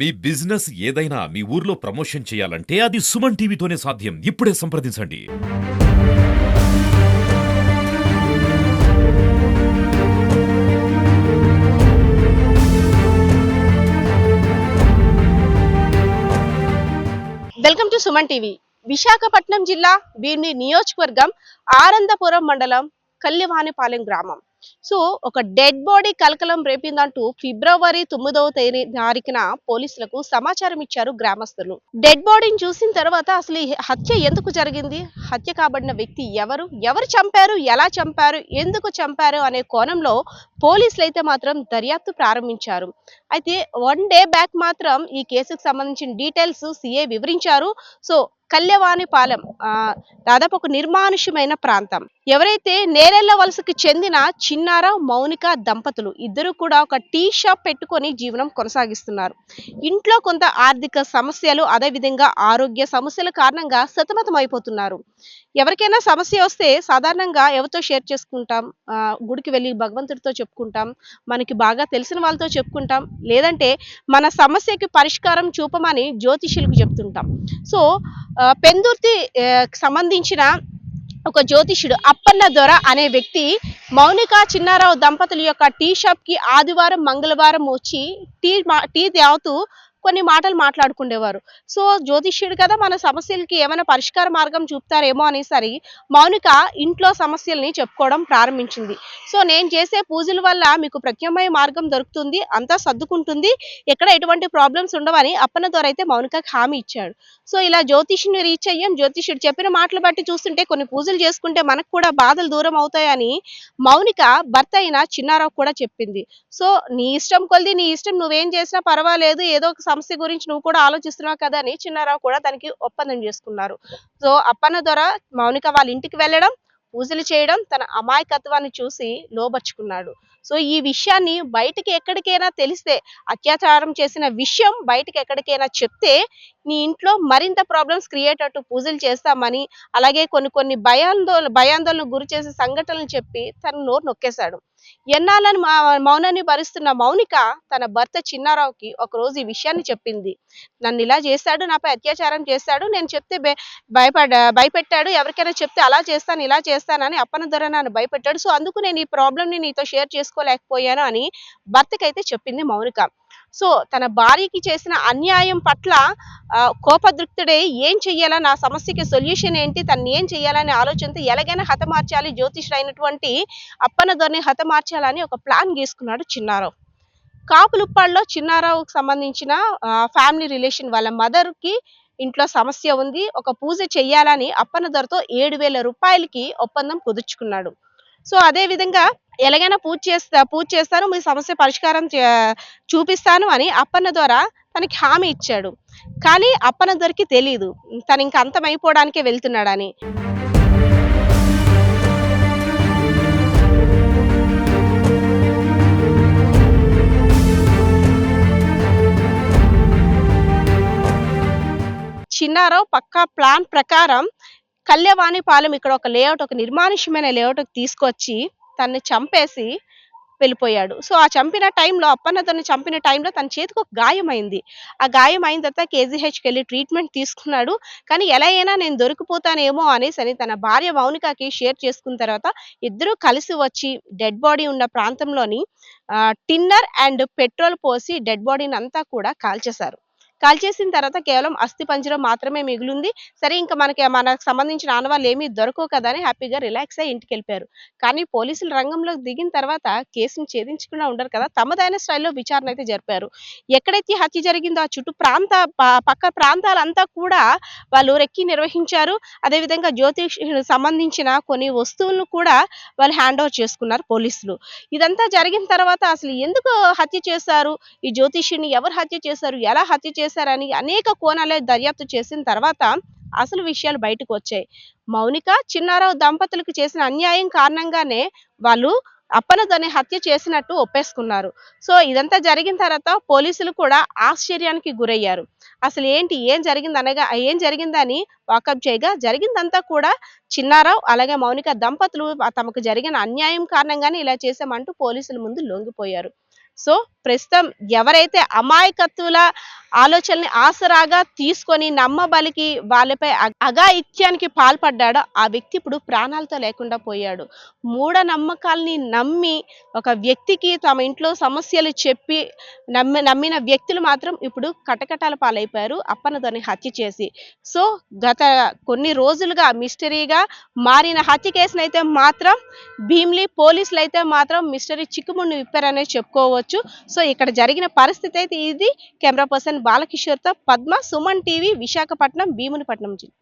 మీ business ఏదైనా మీ ఊర్లో promotion చేయాలంటే అది సుమన్ టీవీతోనే సాధ్యం. ఇప్పుడే సంప్రదించండి. Welcome to Suman TV. Visakhapatnam జిల్లా భీమిని నియోజకవర్గం ఆనందపురం మండలం కల్లివానిపాలెం గ్రామం. సో ఒక డెడ్ బాడీ కలకలం రేపిందంటూ ఫిబ్రవరి 9వ తారీఖున పోలీసులకు సమాచారం ఇచ్చారు గ్రామస్తులు. డెడ్ బాడీని చూసిన తర్వాత అసలు ఈ హత్య ఎందుకు జరిగింది, హత్య కాబడిన వ్యక్తి ఎవరు చంపారు, ఎలా చంపారు, ఎందుకు చంపారు అనే కోణంలో పోలీసులు అయితే మాత్రం దర్యాప్తు ప్రారంభించారు. అయితే 1 డే బ్యాక్ మాత్రం ఈ కేసుకు సంబంధించిన డీటెయిల్స్ సిఐ వివరించారు. సో కల్యవానిపాలెం దాదాపు ఒక నిర్మానుష్యమైన ప్రాంతం. ఎవరైతే నేరెళ్ల వలసకి చెందిన చిన్నారావు మౌనిక దంపతులు ఇద్దరు కూడా ఒక టీ షాప్ పెట్టుకొని జీవనం కొనసాగిస్తున్నారు. ఇంట్లో కొంత ఆర్థిక సమస్యలు, అదే విధంగా ఆరోగ్య సమస్యల కారణంగా సతమతం అయిపోతున్నారు. ఎవరికైనా సమస్య వస్తే సాధారణంగా ఎవరితో షేర్ చేసుకుంటాం, గుడికి వెళ్ళి భగవంతుడితో చెప్పుకుంటాం, మనకి బాగా తెలిసిన వాళ్ళతో చెప్పుకుంటాం, లేదంటే మన సమస్యకి పరిష్కారం చూపమని జ్యోతిష్యులకు చెప్తుంటాం. సో పెందుర్తి సంబంధించిన ఒక జ్యోతిష్యుడు అప్పన్న దొర అనే వ్యక్తి మౌనిక చిన్నారావు దంపతుల యొక్క టీ షాప్ కి ఆదివారం మంగళవారం వచ్చి టీ తాగుతూ కొన్ని మాటలు మాట్లాడుకునేవారు. సో జ్యోతిష్యుడు కదా, మన సమస్యలకి ఏమైనా పరిష్కార మార్గం చూపుతారేమో అనేసరి మౌనిక ఇంట్లో సమస్యల్ని చెప్పుకోవడం ప్రారంభించింది. సో నేను చేసే పూజల వల్ల మీకు ప్రత్యామ్నాయ మార్గం దొరుకుతుంది, అంతా సర్దుకుంటుంది, ఎక్కడ ఎటువంటి ప్రాబ్లమ్స్ ఉండవని అప్పన్న దొర అయితే మౌనికకి హామీ ఇచ్చాడు. సో ఇలా జ్యోతిష్యుని రీచ్ అయ్యాం, జ్యోతిష్యుడు చెప్పిన మాటలు బట్టి చూస్తుంటే కొన్ని పూజలు చేసుకుంటే మనకు కూడా బాధలు దూరం అవుతాయని మౌనిక భర్త అయిన చిన్నారావు కూడా చెప్పింది. సో నీ ఇష్టం కొలిది, నీ ఇష్టం, నువ్వేం చేసినా పర్వాలేదు, ఏదో ఒక సమస్య గురించి నువ్వు కూడా ఆలోచిస్తున్నావు కదా అని చిన్నారావు కూడా దానికి ఒప్పందం చేసుకున్నారు. సో అప్పన్న దొర మౌనిక వాళ్ళ ఇంటికి వెళ్ళడం, పూజలు చేయడం, తన అమాయకత్వాన్ని చూసి లోబర్చుకున్నాడు. సో ఈ విషయాన్ని బయటికి ఎక్కడికైనా తెలిస్తే, అత్యాచారం చేసిన విషయం బయటికి ఎక్కడికైనా చెప్తే నీ ఇంట్లో మరింత ప్రాబ్లమ్స్ క్రియేట్ అట్టు పూజలు చేస్తామని, అలాగే కొన్ని భయాందోళనకు గురి చేసే సంఘటనలు చెప్పి తన నోరు నొక్కేశాడు. ఎన్నాళ్ళని మౌనాన్ని భరిస్తున్న మౌనిక తన భర్త చిన్నారావుకి ఒకరోజు ఈ విషయాన్ని చెప్పింది. నన్ను ఇలా చేశాడు, నాపై అత్యాచారం చేశాడు, నేను చెప్తే భయపెట్టాడు, ఎవరికైనా చెప్తే అలా చేస్తాను ఇలా చేస్తానని అప్పన్న దొర నన్ను భయపెట్టాడు. సో అందుకు నేను ఈ ప్రాబ్లమ్ని నీతో షేర్ చేసుకోలేకపోయాను అని భర్తకైతే చెప్పింది మౌనిక. సో తన భార్యకి చేసిన అన్యాయం పట్ల కోపదృక్తుడే ఏం చెయ్యాలా, నా సమస్యకి సొల్యూషన్ ఏంటి, తను ఏం చెయ్యాలనే ఆలోచనతో ఎలాగైనా హతమార్చాలి, జ్యోతిష్యుడు అయినటువంటి అప్పన్న దొరని హతమార్చాలని ఒక ప్లాన్ గీసుకున్నాడు చిన్నారావు. కాపులుప్పాడులో చిన్నారావుకు సంబంధించిన ఫ్యామిలీ రిలేషన్, వాళ్ళ మదర్కి ఇంట్లో సమస్య ఉంది, ఒక పూజ చెయ్యాలని అప్పన్న దొరతో 7,000 రూపాయలకి ఒప్పందం కుదుర్చుకున్నాడు. సో అదే విధంగా ఎలాగైనా పూజ చేస్తాను, మీ సమస్య పరిష్కారం చూపిస్తాను అని అప్పన్న దొర తనకి హామీ ఇచ్చాడు. కానీ అప్పన్న దొరకి తెలీదు తను ఇంక అంతమైపోవడానికే వెళ్తున్నాడని. చిన్నారావు పక్కా ప్లాన్ ప్రకారం కల్యవానిపాలెం ఇక్కడ ఒక లేఅవుట్, ఒక నిర్మానుష్యమైన లేఅవుట్ తీసుకొచ్చి తన్ని చంపేసి వెళ్ళిపోయాడు. సో ఆ చంపిన టైంలో, అప్పన్న తను చంపిన టైంలో తన చేతికి ఒక గాయం అయింది. ఆ గాయం అయిన తర్వాత కేజీహెచ్కి వెళ్ళి ట్రీట్మెంట్ తీసుకున్నాడు. కానీ ఎలా అయినా నేను దొరికిపోతానేమో అనేసి తన భార్య మౌనికకి షేర్ చేసుకున్న తర్వాత ఇద్దరూ కలిసి వచ్చి డెడ్ బాడీ ఉన్న ప్రాంతంలోని టిన్నర్ అండ్ పెట్రోల్ పోసి డెడ్ బాడీని అంతా కూడా కాల్చేశారు. కాల్చేసిన తర్వాత కేవలం అస్థి పంజరం మాత్రమే మిగిలింది. సరే ఇంకా మనకు సంబంధించిన ఆనవాళ్ళు ఏమీ దొరకవు కదా అని హ్యాపీగా రిలాక్స్ అయ్యి ఇంటికి వెళ్ళిపోయారు. కానీ పోలీసులు రంగంలోకి దిగిన తర్వాత కేసును ఛేదించకుండా ఉండరు కదా, తమదైన స్టైల్లో విచారణ అయితే జరిపారు. ఎక్కడైతే హత్య జరిగిందో ఆ చుట్టూ పక్క ప్రాంతాలంతా కూడా వాళ్ళు రెక్కి నిర్వహించారు. అదేవిధంగా జ్యోతిష్కి సంబంధించిన కొన్ని వస్తువులను కూడా వాళ్ళు హ్యాండ్ ఓవర్ చేసుకున్నారు పోలీసులు. ఇదంతా జరిగిన తర్వాత అసలు ఎందుకు హత్య చేశారు, ఈ జ్యోతిష్యుని ఎవరు హత్య చేశారు, ఎలా హత్య చేశారని అనేక కోణాలే దర్యాప్తు చేసిన తర్వాత అసలు విషయాలు బయటకు వచ్చాయి. మౌనిక చిన్నారావు దంపతులకు చేసిన అన్యాయం కారణంగానే వాళ్ళు అప్పన్న దొరని హత్య చేసినట్టు ఒప్పేసుకున్నారు. సో ఇదంతా జరిగిన తర్వాత పోలీసులు కూడా ఆశ్చర్యానికి గురయ్యారు. అసలు ఏం జరిగిందని వాకప్ చేయగా జరిగిందంతా కూడా చిన్నారావు అలాగే మౌనిక దంపతులు తమకు జరిగిన అన్యాయం కారణంగానే ఇలా చేశామంటూ పోలీసుల ముందు లొంగిపోయారు. సో ప్రస్తుతం ఎవరైతే అమాయకత్తుల ఆలోచనని ఆసరాగా తీసుకొని నమ్మబలికి వాళ్ళపై అఘాయిత్యానికి పాల్పడ్డాడో ఆ వ్యక్తి ఇప్పుడు ప్రాణాలతో లేకుండా పోయాడు. మూఢనమ్మకాల్ని నమ్మి ఒక వ్యక్తికి తమ ఇంట్లో సమస్యలు చెప్పి నమ్మిన వ్యక్తులు మాత్రం ఇప్పుడు కటకటాల పాలైపోయారు అప్పన్నతోని హత్య చేసి. సో గత కొన్ని రోజులుగా మిస్టరీగా మారిన హత్య కేసునైతే మాత్రం భీమిలి పోలీసులు అయితే మాత్రం మిస్టరీ చిక్కుముడిని విప్పారనే చెప్పుకోవచ్చు. సో ఇక్కడ జరిగిన పరిస్థితి అయితే ఇది. కెమెరా పర్సన్ బాలకిషోర్తో పద్మ, సుమన్ టీవీ, విశాఖపట్నం, భీమునిపట్నం జిల్లా.